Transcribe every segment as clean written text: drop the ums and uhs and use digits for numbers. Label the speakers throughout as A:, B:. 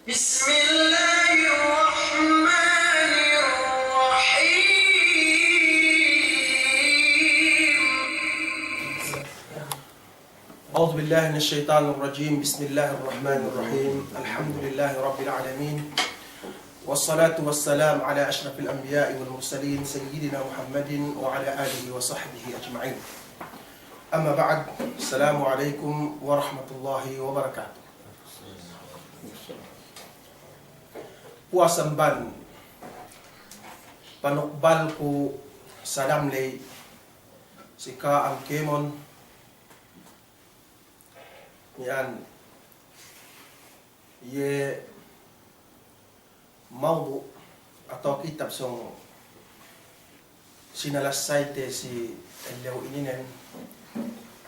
A: بسم الله الرحمن الرحيم
B: أعوذ بالله من الشيطان الرجيم. بسم الله الرحمن الرحيم. الحمد لله رب العالمين، والصلاة والسلام على أشرف الأنبياء والمرسلين سيدنا محمد وعلى آله وصحبه أجمعين. أما بعد، السلام عليكم ورحمة الله وبركاته. Puasamban panukbal ko sa damlay sika ang kemon yan ye mawdu atau kitab song sinalasay te si Eliyaw Ininen.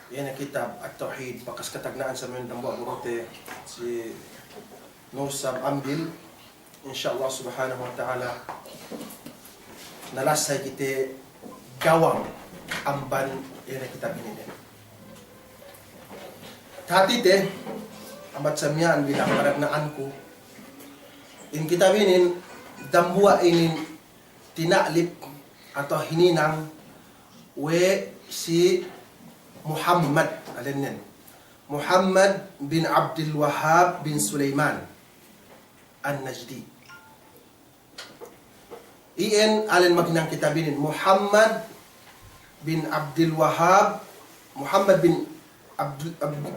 B: Yan ang kitab at Tauhid bakas katagnaan sa mga dambuha burote si Nusab Ambil. Insyaallah subhanahu wa ta'ala nalasay kita gawang amban yan ang kitab Ininen. Hati te amat samyaan bilang paragnaan ko in kitab inin dambuha inin tinaklip atau hininang we si Muhammad alinen Muhammad bin Abdul Wahhab bin Sulaiman An-Najdi. Iyan alin maginang kitabinin Muhammad bin Abdul Wahhab, Muhammad bin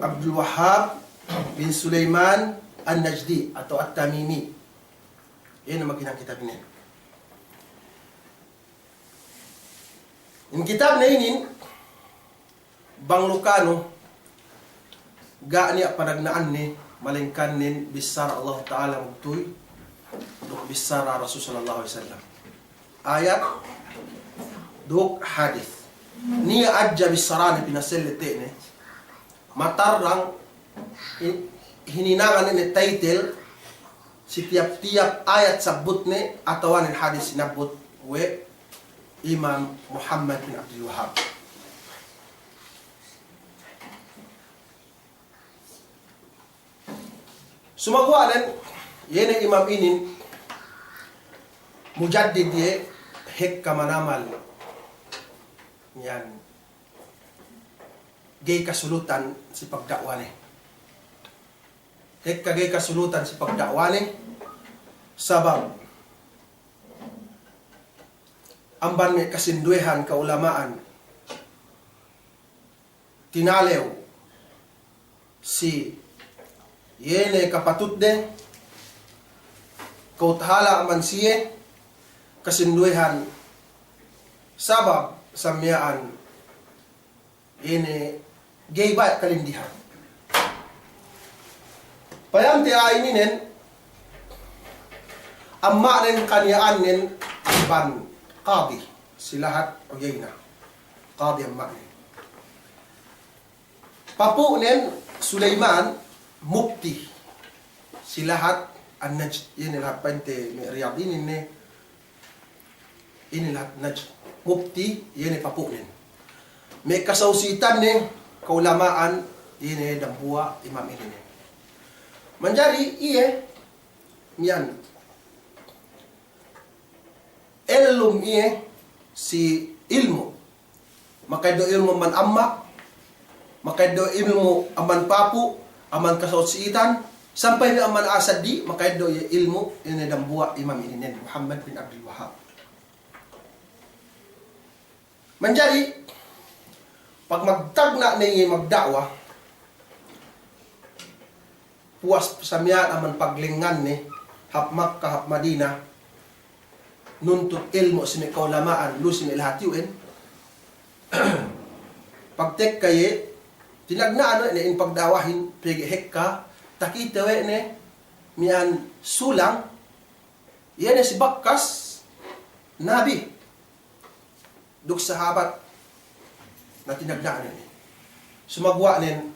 B: Abdul Wahhab bin Sulaiman An-Najdi atau At-Tamimi. Iyan ang maginang kitabinin. Yung kitab na inin Bang Lucano gaani panagnaan ni malingkan nin bisar Allah Ta'ala mugtuy duk bisar Rasul sallallahu alaihi wasallam ayat duk hadith niya adja bisarani pinaselete ne matarang hininangan ni title si tiap-tiap ayat sabut ne atawan hadis sinabut we Imam Muhammad bin Abdul Wahhab. Sumagwalan, yan ang imam inin, mujaddid ye, hek kamanamal. Yan. Gay kasulutan si pagdakwane. Hek ka gay kasulutan si pagdakwane, sabab, amban may kasinduehan kaulamaan, tinalew, si yene kapatut de kauthala man siye kasinduehan sabab samyaan yene gay ba kalindihan payam ti aininen amma nen kanyaan nen ban qadi silahat oyena qadi amma nen papu nen Sulaiman mukti silahat an-Najd ini lahat pante Riyadh ini lahat Najd mukti ini papunin may kasausitan ni kaulamaan ini dambuha imam ini manjari iye yan ilum iye si ilmu makaido ilmu man amma makaido ilmu aman papu aman kasausitan sampai na aman asad di makaido ya ilmu ini dambuha imam ini Muhammad bin Abdul Wahhab. Manjari pag magtagna ni magdakwa puas samyan aman paglingan ni hap Makkah hap Madina nuntut ilmu sini kaulamaan lu sini lahatiuin pagtek kaye tinagna ni in pagdawahin pigi hekka takita we ne mian sulang yan si Bakkas nabi duk sahabat na tinagna ni sumagwa nen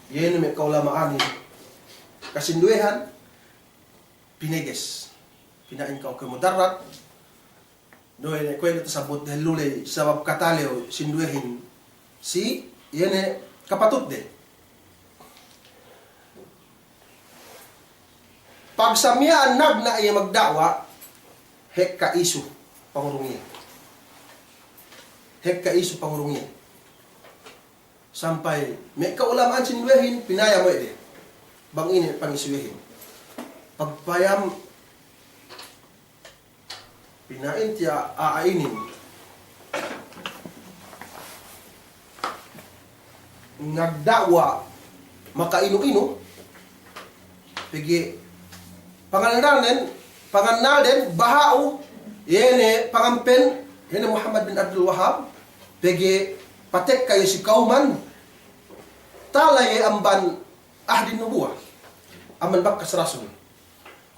B: yan may kaulamaan ni kasinduehan piniges pinain ka okay mudarrat do ne kwento sabot helulay sabab kataleo sinduehin si yan kapatut de Pag samyaan na iya magdawa, hek ka isu pangurungi. Hek ka isu pangurungi. Sampai may kaulamaan sinwehin, pinaya mo ide. Bang ini pangiswehin. Pagpayam, pinain tiya aainin. Nagdawa, makainu-inu, pigi panganal din, bahao, yene pangampen, yene Muhammad bin Abdul Wahab, pigi patek kayo si kauman, talay amban ahdin nubuwa, aman bakas rasul.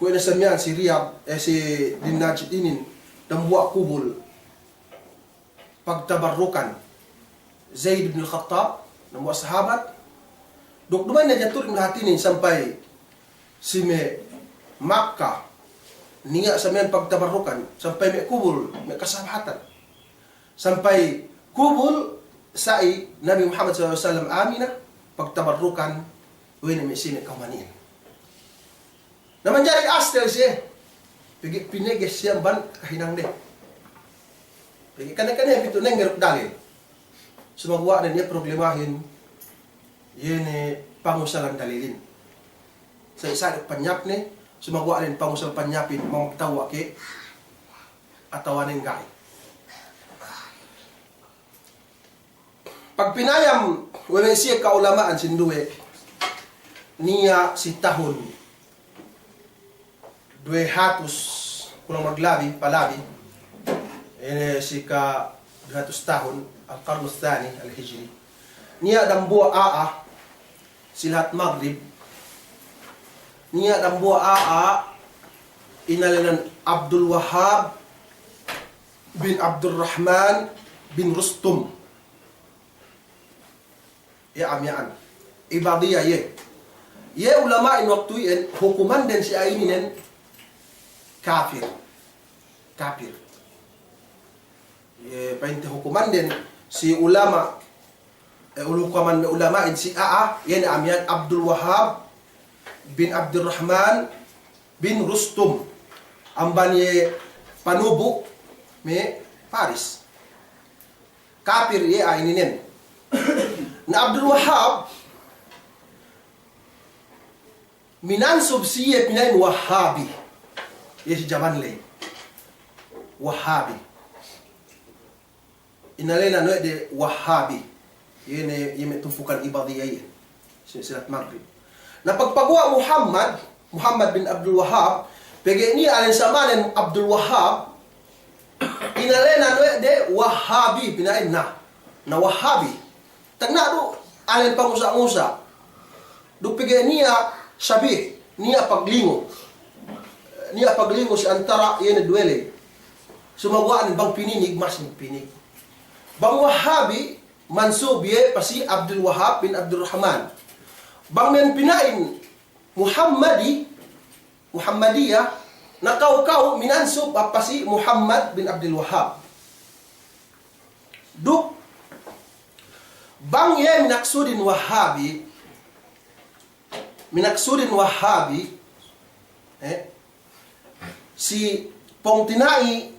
B: Kung inasamyan si Riyad, si Dinajid inin, dambuwa kubul, pagtabarrukan, Zaid bin Khattab, dambuwa sahabat, dukduman na jaturin hatinin sampai si me Makkah, niya sa men pagtabarrukan, sampai me kubul, me kasabhatan, sampai kubul sai Nabi Muhammad SAW Aminah, pagtabarrukan, wini me sini kaumanin. Naman jari astel siya. Pigi pineges siya ban kahinang de. Pigi kanan-kanan pito nang garap dalil. Sumagawa na niya problemahin yene pangusalan dalilin. Sa isa panyap ni sumagawa rin pangusal panyapin mamagtawa ke atawanin gay. Pag pinayam wala siya kaulamaan sinduwe niya si tahon 200 kulang maglabi, palabi. Si ka 200 tahun, al-Qarno Thani, al-Hijri. Niya dambuwa aa, silahat Maghrib. Niya dambuwa aa, inalinan Abdul Wahab bin Abdul Rahman bin Rustum. Yaan. Ibadiyah ye. Ye ulama in waktu yan, hukuman din si ainin kafir. Painte hukuman din si ulama ulukaman ulama si yan amyan Abdul Wahab bin Abdul Rahman bin Rustum amban ye panubu me Paris. Kafir ye aininen. Na Abdul Wahab minansub siya pinain Wahabi. Yes, jaman lay. Wahabi. Inalena no de Wahabi. Yene tumpukan ibadiyah yan. Silat Maghrib. Na pagpagawa Muhammad bin Abdul Wahab, pegi ni alin samanen Abdul Wahab, inalena no de Wahabi pinain na Wahabi. Tagna do alin pangusa-ngusa. Do pegi niya sabi, niya paglingo. Niya paglingo si antara yene duele. Sumawaan bang pininig mas pinig. Bang Wahabi mansub ye pasi Abdul Wahab bin Abdul Rahman. Bang men pinain Muhammadiyah nakau minansub pasi Muhammad bin Abdul Wahab. Duk bang ye minaksudin Wahabi si pongtinai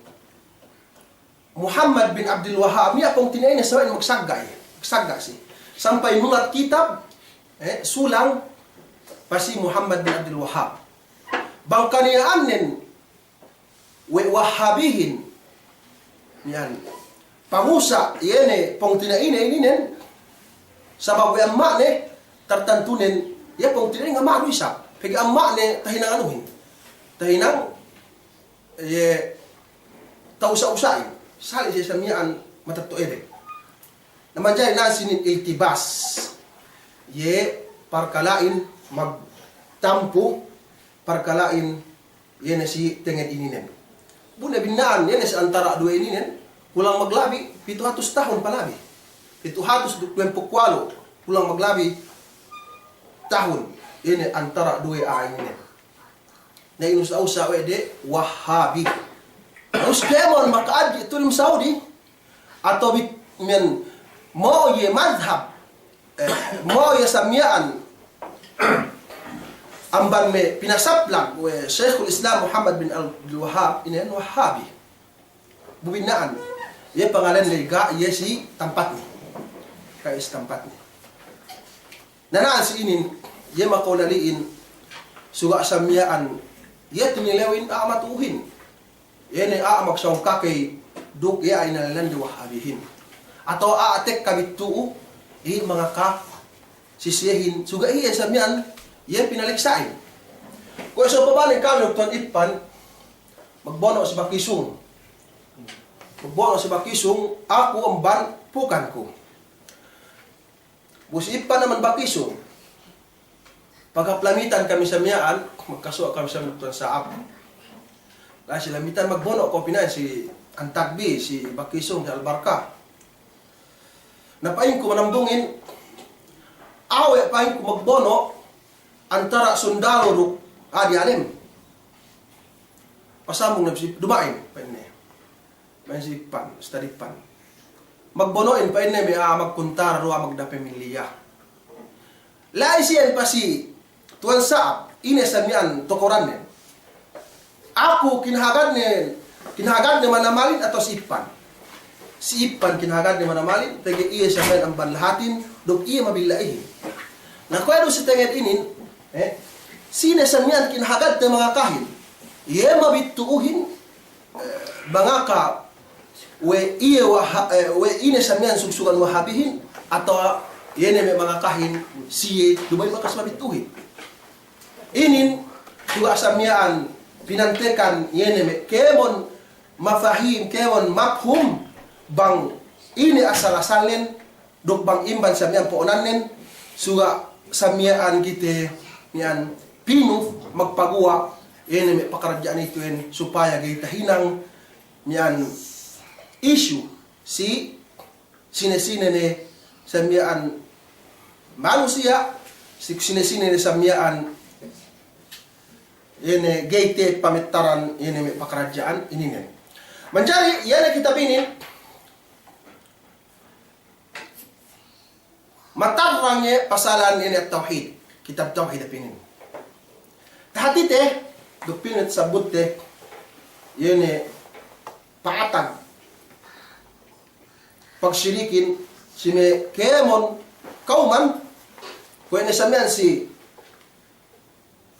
B: Muhammad bin Abdul Wahab niya pongtinai na sawain magsagga si sampai nulat kitab sulang pasi Muhammad bin Abdul Wahab bang kaniyaan nen Wahabihin yan pangusa yene pongtinai na ininen sabab ang ne tartantunen ya pongtinai nga maano isa pag ang ne tahinang anuhin tahinang tausa-usain sali siya samiyaan matatuere naman dyan na sinin iltibas parkalain magtampo parkalain yan si tengen ininen buna binaan yan si antara dua ininen kulang maglabi 700 tahun palabi 724 kulang maglabi tahun yan antara dua ininen na inusa-usa de Wahabi. Terus demon makaad ito ng Saudi atau men mo ye madhab mo ye samyaan amban me pinasaplag we Sheikhul Islam Muhammad bin Abdul Wahhab inen Wahhabi bubinaan ye pangalan lega ye si tempat ni kais tempat ni nanaan si inin ye makolaliin suga samyaan ye tinilewin amatuhin ye ne magsawang kakay duk ye ay nalalan di Wahhabihin atau atek kabitu mga ka sisihin suga iya samyaan ye pinaliksain. Kung sa pabaling kami tuan ipan, magbono si Bakisung. Magbono si Bakisung, ako ang pukan ko. Busi ipan naman Bakisung. Pagkaplamitan kami sa miyaan, magkasuwa kami sa tuan sa apo. Dahil sila mitan magbono ko pinay si Antagbi, si Bakisung, si Albarka. Napain ko manambungin, awe pain ko magbono, antara sundalo ruk adi alim pasambung na si dumain pa ini may si pan study pan magbonoin pa ini may magkuntar ro magda pamilya lai siyan pa si tuan saab ine samian tokoran ne ako kinahagad ni manamalin atau si Ipan kinahagad ni manamalin tagi iya sa ang banlahatin dog iya mabilaihin nakwado si tenged inin sinesamian kinahagad ng mga kahin iye mabituuhin mga ka we inesamian sugsugan Wahhabihin atau iye may mga kahin siye dubay makas mabituhin inin tuwa samian pinantekan iye may kemon mafahim kemon maphum bang ini asal-asalin dok bang imban samian poonanen suga samian kita yan pinuf magpagawa yan may pakaradyaan ito yan supaya gitahinang yan issue si sinesine ni samyaan manusia si sinesine ni samyaan yan gate pamitaran yan may pakaradyaan iningen manjari yan kita binin matarangnya pasalan ini at tauhid kitab tauhid apinin. Tahati teh dupinit sabut teh yene paatag pagsyirikin si me kemon kauman kuene samian si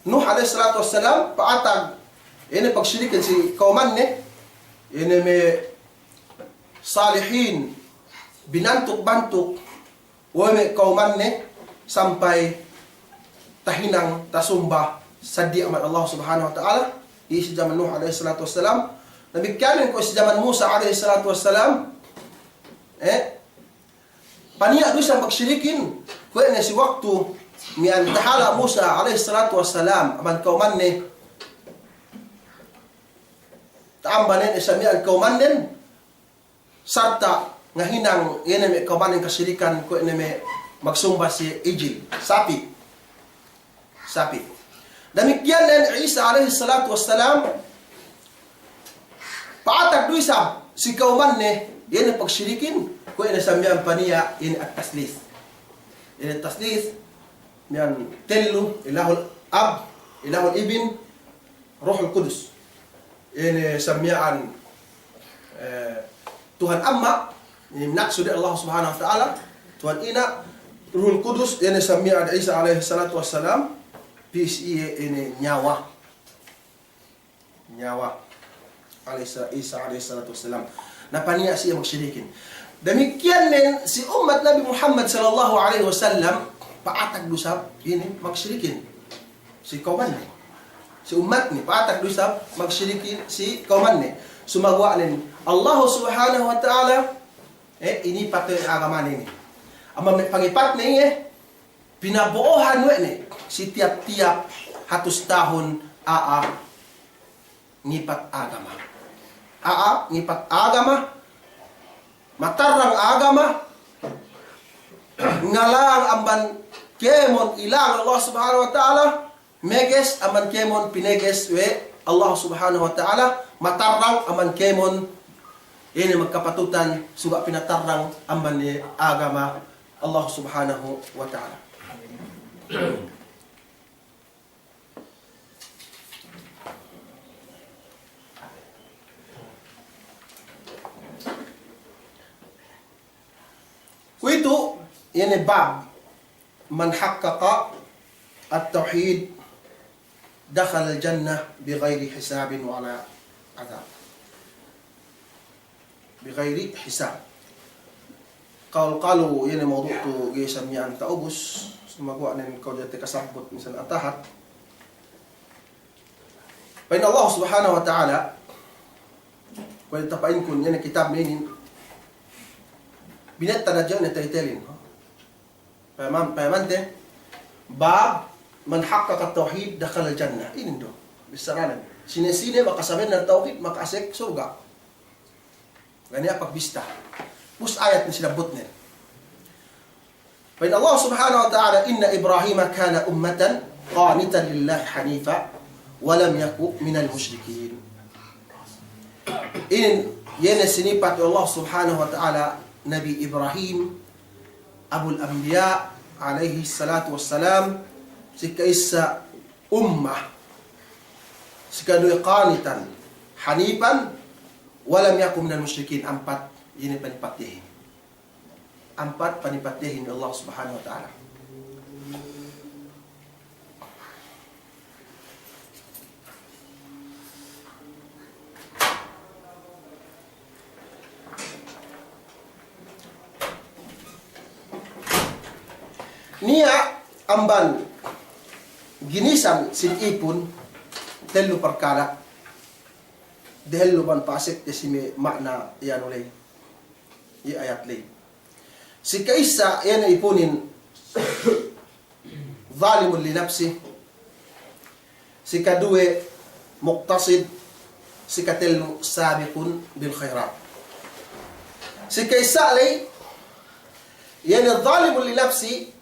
B: Nuh alaihi salatu wassalam paatag yene pagsyirikin si kauman ne yene me salihin binantuk-bantuk wame kauman ne sampai tahinang tasumba sa di amat Allah subhanahu wa ta'ala di si zaman Nuh alaihi salatu wassalam nabigkanin ko si zaman Musa alaihi salatu wassalam paniya doon sa pagsyirikin kuya na si waktu mian tahala Musa alaihi salatu wassalam aman kauman ni taambanin isa mian kauman din sarta nga hinang yan may kauman ng kasyirikan kuya na may magsumba si Ijil sapi demikian dan Isa alaihi salatu wassalam paatag doy sa si kauman ni yan ang pagsyirikin kung inasamyan pa niya yan at taslis yan at taslis yan tellu ilahul ab ilahul ibn ruhul kudus yan samyaan Tuhan Amma yan naksud Allah subhanahu wa ta'ala Tuhan Ina ruhul kudus yan samyaan Isa alaihi salatu wassalam PSE ini nyawa Isa alaihi salatu wassalam napaniya siya magsyirikin demikian din si umat Nabi Muhammad sallallahu alaihi wasallam paatag dusab ini magsyirikin si kauman ni si umat ni paatag dusab magsyirikin si kauman ni sumagwa nin Allah subhanahu wa ta'ala ini patoy agama ni ama pangipat ni pinabuohan we ni si tiap-tiap hatus tahun ngipat agama matarang agama ngalang amban kemon ilang Allah subhanahu wa ta'ala meges aman kemon pineges we Allah subhanahu wa ta'ala matarang aman kemon ini magkapatutan suga pinatarang amban ni agama Allah subhanahu wa ta'ala ini bab man haqqaqa at-tauhid dakhala al-jannah bighairi hisabin wala adab. Bighairi hisab. Kalau ini mawdu tu gisamnya anta ubus sumagwa nin kau jati kasabut misal atahat. Bain Allah Subhanahu wa ta'ala kau tapain kun ini kitab ini binat tanajaw na taytelin. Payamante bab man haqqaqa at-tauhid dakhala al-jannah. Ini do bisaranan. Sine-sine makasabi ng tauhid makasik surga. Ganyan pagbista. Pus ayat ni sinabot niya. Bain Allah Subhanahu wa ta'ala inna Ibrahim kana ummatan qanitan lillahi hanifa wa lam yaku minal musyrikin. Ini yan sinipat Allah Subhanahu wa ta'ala Nabi Ibrahim Abul Anbiya alaihi salatu wassalam sikaisa ummah sikadoy qanitan hanifan walam yakum minal musyrikin. Empat ini panipatihin. Empat panipatihin Allah Subhanahu wa ta'ala. Niya amban ginisan sin ipun telu perkara dahil luban pasik desime makna yan ulay i ayat lay si kaisa yan ipunin zalimun li nafsi, si kadue muqtasid, si katelu sabiqun bil khairat. Si kaisa lay yan zalimun li nafsi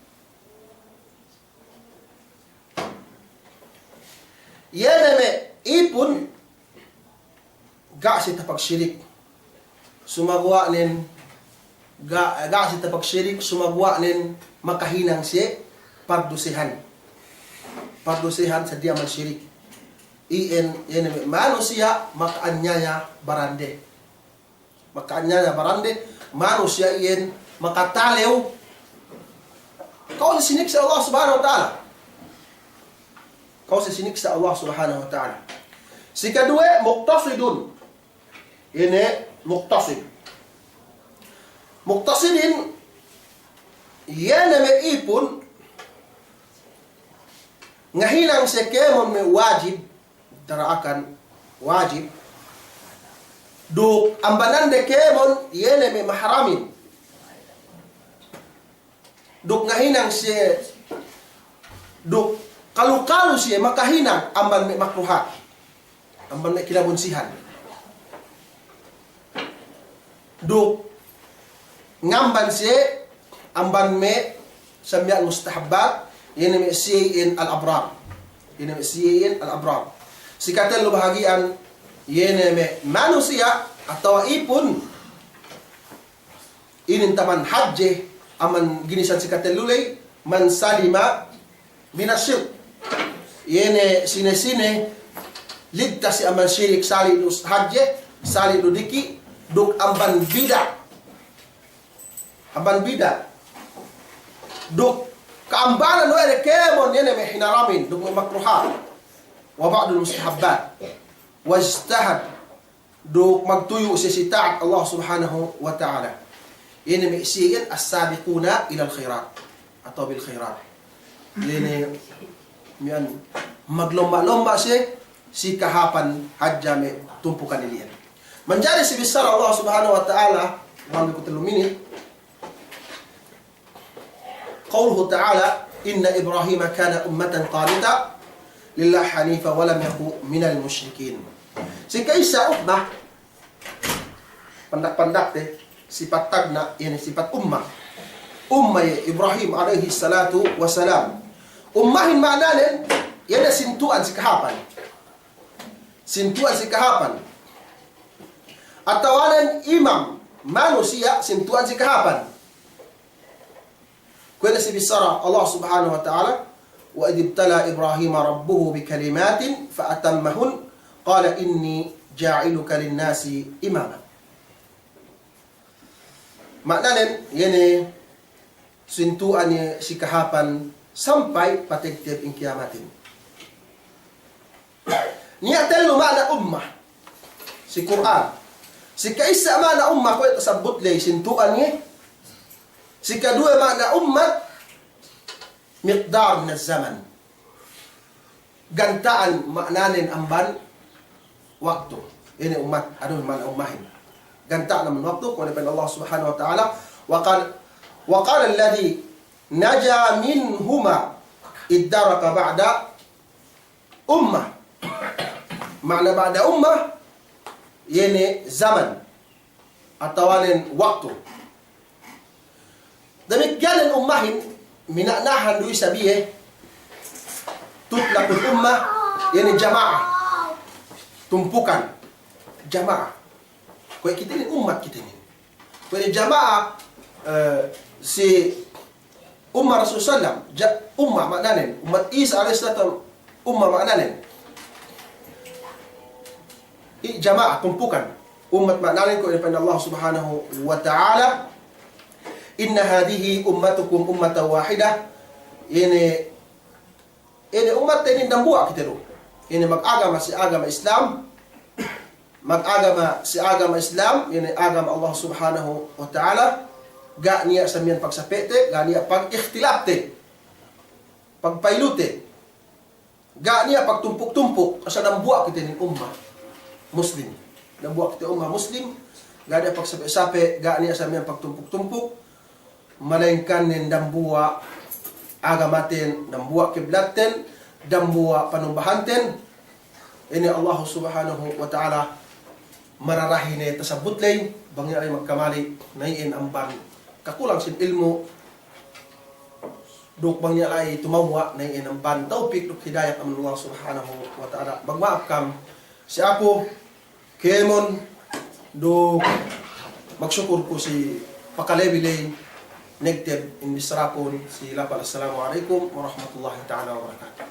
B: yan me ipun ga si tapagsyirik sumagwa nin ga si tapagsyirik sumagwa nin makahinang si pardusihan sa dia magsyirik yan me manusia makaanyaya barande manusia yan makatalew kau sinik sa Allah Subhanahu wa ta'ala. Kau siniksa Allah Subhanahu wa ta'ala. Si kedua muqtasidun. Ini muqtasid. Muqtasidin yan na may ipon ngahinang si kemon may wajib daraakan wajib duk ambanan de kemon yan na may maharamin duk ngahinang si duk kalau siya makahinang amban may makruhat, amban may kinabunsihan. Duk ngamban siya amban may samyal mustahabbat, yan may siyain al-abrar. Yan may siyain al-abrar. Si katelo bahagian yan may manusia atau ipun inin taman hajje aman ginisan si katelulay man salima minasyirk. Yene sine ligtas si aman syirik sali du hajje sali du diki duk amban bida duk kaambanan no ere kemon yene me hinaramin duk makruhat wa ba'dul mustahabbat wajtahad duk magtuyo si taat Allah Subhanahu wa ta'ala. Yene me isiyin as-sabiquna ila al-khairat atau bil khairat. Yene mian maglomba-lomba si kahapan hajja me tumpukan ilian. Menjadi si besar Allah Subhanahu wa ta'ala wal kutlumini qauluhu ta'ala inna Ibrahim kana ummatan qanita lillahi hanifa wa lam yaku minal musyrikin. Si kaisa ummah pandak-pandak sifat tagna ini sifat ummah Ibrahim alaihi salatu wassalam. Ummahin maknanin, yan na sintuan si kahapan. Sintuan si kahapan. At tawanan imam, manusia, sintuan si kahapan. Kuya si bisara Allah Subhanahu wa ta'ala, wa idibtala Ibrahim rabbuhu bi kalimatin fa'atammahun, qala inni ja'iluka linnasi imama. Maknanin, yan sintuan niya si kahapan sampai patigtib in kiyamatin. Niya telo mana ummah si Quran. Si kaisa mana ummah ko tasabut lay sintuan niya. Si kedua mana ummat miqdar min zaman. Gantaan maknanin amban waktu. Ini umat, ano mana ummahin. Gantaan naman waktu kung ano Allah subhanahu wa ta'ala وقال الذي نجا منهما ادرك بعد أمة معنى بعد أمة يعني زمن atau waktu. Demikian ummahin minaknahan dui sabihe tutlaqul ummah yani jamaah, tumpukan jamaah. Kau kita ni umat kita ni. Kau ni jamaah si ummah Rasulullah SAW, ummah maknanin, umat Isa alaihissalam, ummah maknanin. Jamaah, tumpukan. Umat maknanin ko daripada Allah subhanahu wa ta'ala. Inna hadihi ummatukum ummatan wahidah. Ini umat ini dambuak kita tu. Ini mag-agama si agama Islam. Mag-agama si agama Islam. Ini agama Allah subhanahu wa ta'ala. Ga niya sa miyan pagsapete, ga niya pag-ikhtilapte, pagpailute, ga niya pagtumpuk-tumpuk, asa nambuak kita ni ummah Muslim. Nambuak kita ummah Muslim, ga niya pagsape-sape, ga niya sa miyan pagtumpuk-tumpuk, malainkan nin dambua agamatin, dambua kiblaten, dambua panumbahanten. Ini Allah subhanahu wa ta'ala mararahin ay tasabutlay, bangya ay magkamali, naiin ang ban kakulang sin ilmu duk bangnya ay tumawa na inamban taupik duk hidayah amin Allah subhanahu wa ta'ala. Magmaaf kam si ako kemon duk magsyukur ko si pakalebilay negtib in bisrapon si lapal. Assalamualaikum warahmatullahi ta'ala wabarakatuh.